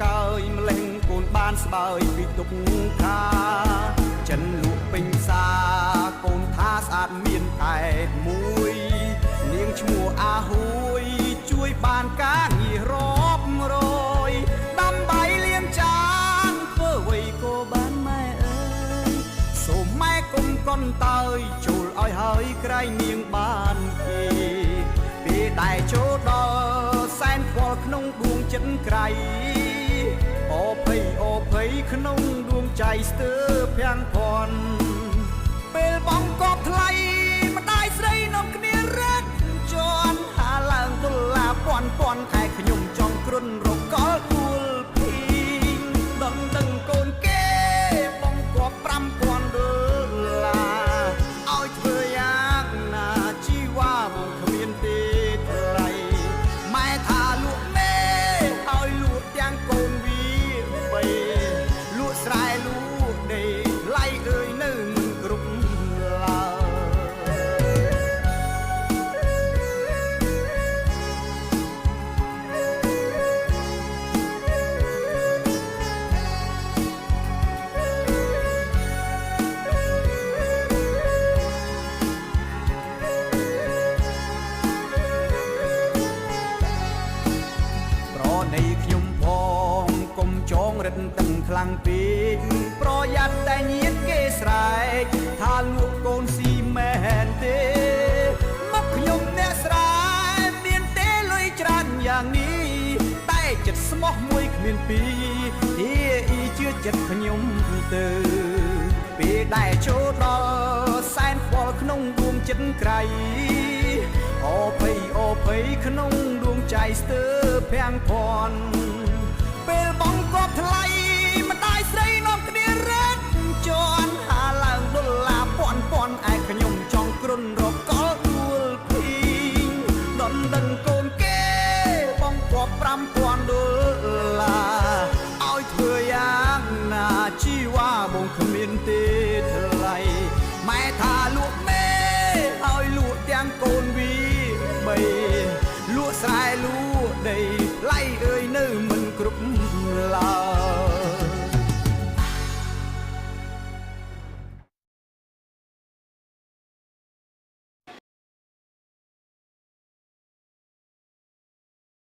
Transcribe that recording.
កើយម្លេងកូនបានស្បើយពីទុកថាចិនលក់ពេញផ្សារកូនថាស្អាតមានតែមួយនាងឈ្មោះអាហួយជួយបានការងាររាប់រយដាំបាយលាងចានធ្វើអ្វីក៏បានម៉ែអើយសូមម៉ែកុំកន់តើយចូលឲ្យហើយក្រៃនាងបានគេពេលដែលចូលដល់សែនខ្វល់ក្នុងដួងចិត្តក្រៃអូភ័យក្នុងដួងใจស្ទើរភាំងភ័ណ្ឌពេលបងកប់ថ្លៃម្ដាយស្រីនាំគ្នារត់ជន់ហាឡើងដុល្លារពាន់ឯខ្ញុំចង់គ្រុនរកលគួលភីងដឹងកូនគេបងកប់5000ដុល្លារឲ្យធ្វើយ៉ាងណាជីវ៉ាបងគ្មានទេថ្លៃម៉ែថាលក់មេឲ្យលក់ទាំងកូនវាបីលក់ស្រែលក់ដីថ្លៃអើយនៅមិនគ្រប់ឡើយនៃខ្ញុំផងកុំចងរិតតឹងខ្លាំងពេកប្រយ័ត្នតែញៀនគេស្រែកថាលក់កូនស៊ីមែនទេមកខ្ញុំអ្នកស្រែមានទេលុយច្រើនយ៉ាងនេះតែចិត្តស្មោះមួយគ្មានពីរអ៊ីជឿចិត្តខ្ញុំទៅពេលដែលចូលដល់សែនខ្វល់ក្នុងដួងចិត្តក្រៃអូភ័យក្នុងដួងใจស្ទើរភាំងភ័ណ្ឌពេលបងកប់ថ្លៃម្ដាយស្រីនាំគ្នារត់ជន់ហាឡើងដុល្លារពាន់ឯខ្ញុំចង់គ្រុនរកលដួលភីងដឹងកូនគេបងកប់5000ដុល្លារឲ្យធ្វើយ៉ាងណាជីវ៉ាបងគ្មានទេថ្លៃម៉ែថាលក់មេឲ្យលក់ទាំងកូនវាបីលក់ស្រែលក់ដី